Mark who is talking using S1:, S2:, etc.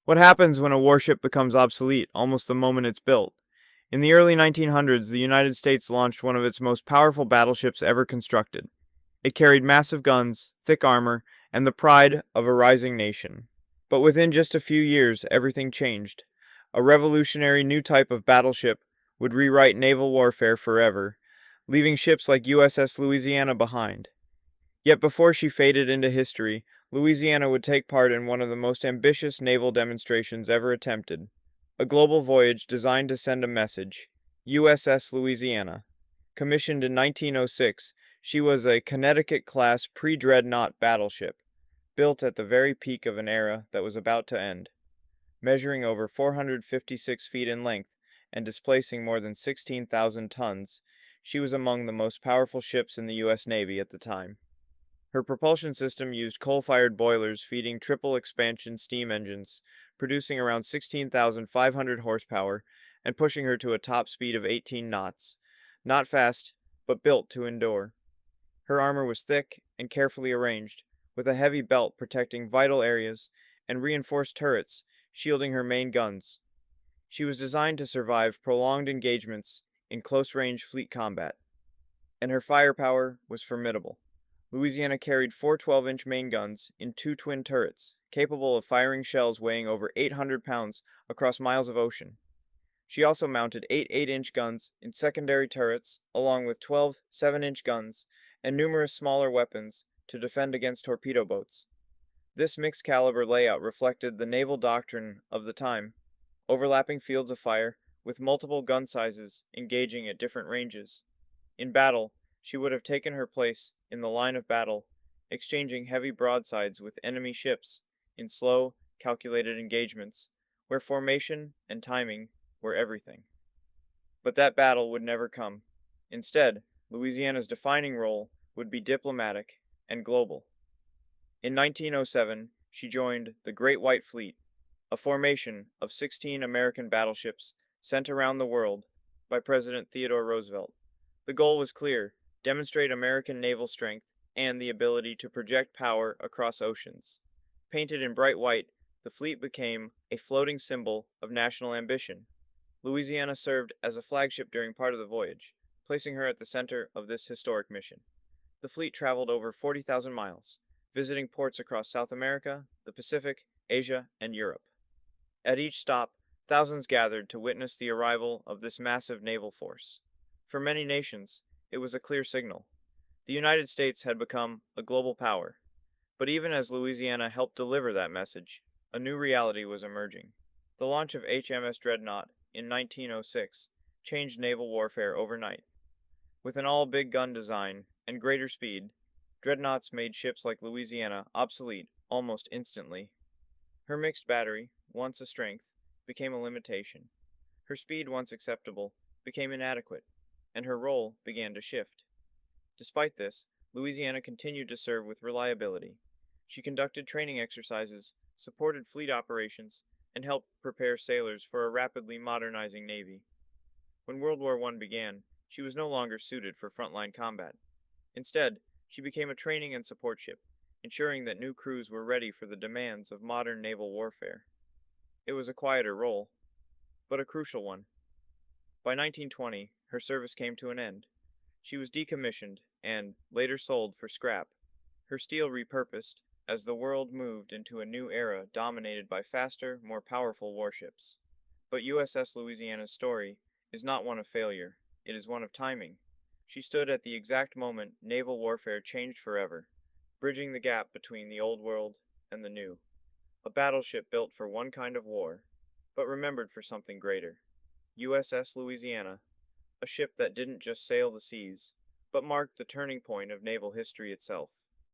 S1: What happens when a warship becomes obsolete almost the moment it's built? In the early 1900s, the United States launched one of its most powerful battleships ever constructed. It carried massive guns, thick armor, and the pride of a rising nation. But within just a few years, everything changed. A revolutionary new type of battleship would rewrite naval warfare forever, leaving ships like USS Louisiana behind. Yet before she faded into history, Louisiana would take part in one of the most ambitious naval demonstrations ever attempted. A global voyage designed to send a message. USS Louisiana. Commissioned in 1906, she was a Connecticut-class pre-dreadnought battleship, built at the very peak of an era that was about to end. Measuring over 456 feet in length and displacing more than 16,000 tons, she was among the most powerful ships in the U.S. Navy at the time. Her propulsion system used coal-fired boilers feeding triple expansion steam engines, producing around 16,500 horsepower and pushing her to a top speed of 18 knots. Not fast, but built to endure. Her armor was thick and carefully arranged, with a heavy belt protecting vital areas and reinforced turrets shielding her main guns. She was designed to survive prolonged engagements in close-range fleet combat, and her firepower was formidable. Louisiana carried four 12-inch main guns in two twin turrets, capable of firing shells weighing over 800 pounds across miles of ocean. She also mounted eight 8-inch guns in secondary turrets, along with 12 7-inch guns and numerous smaller weapons to defend against torpedo boats. This mixed caliber layout reflected the naval doctrine of the time, overlapping fields of fire with multiple gun sizes engaging at different ranges. In battle, she would have taken her place in the line of battle, exchanging heavy broadsides with enemy ships in slow, calculated engagements, where formation and timing were everything. But that battle would never come. Instead, Louisiana's defining role would be diplomatic and global. In 1907, she joined the Great White Fleet, a formation of 16 American battleships sent around the world by President Theodore Roosevelt. The goal was clear: demonstrate American naval strength and the ability to project power across oceans. Painted in bright white, the fleet became a floating symbol of national ambition. Louisiana served as a flagship during part of the voyage, placing her at the center of this historic mission. The fleet traveled over 40,000 miles, visiting ports across South America, the Pacific, Asia, and Europe. At each stop, thousands gathered to witness the arrival of this massive naval force. For many nations, it was a clear signal. The United States had become a global power. But even as Louisiana helped deliver that message, a new reality was emerging. The launch of HMS Dreadnought in 1906 changed naval warfare overnight. With an all-big gun design and greater speed, dreadnoughts made ships like Louisiana obsolete almost instantly. Her mixed battery, once a strength, became a limitation. Her speed, once acceptable, became inadequate, and her role began to shift. Despite this, Louisiana continued to serve with reliability. She conducted training exercises, supported fleet operations, and helped prepare sailors for a rapidly modernizing navy. When World War I began, she was no longer suited for frontline combat. Instead, she became a training and support ship, ensuring that new crews were ready for the demands of modern naval warfare. It was a quieter role, but a crucial one. By 1920, her service came to an end. She was decommissioned and later sold for scrap, her steel repurposed as the world moved into a new era dominated by faster, more powerful warships. But USS Louisiana's story is not one of failure, it is one of timing. She stood at the exact moment naval warfare changed forever, bridging the gap between the old world and the new. A battleship built for one kind of war, but remembered for something greater. USS Louisiana, a ship that didn't just sail the seas, but marked the turning point of naval history itself.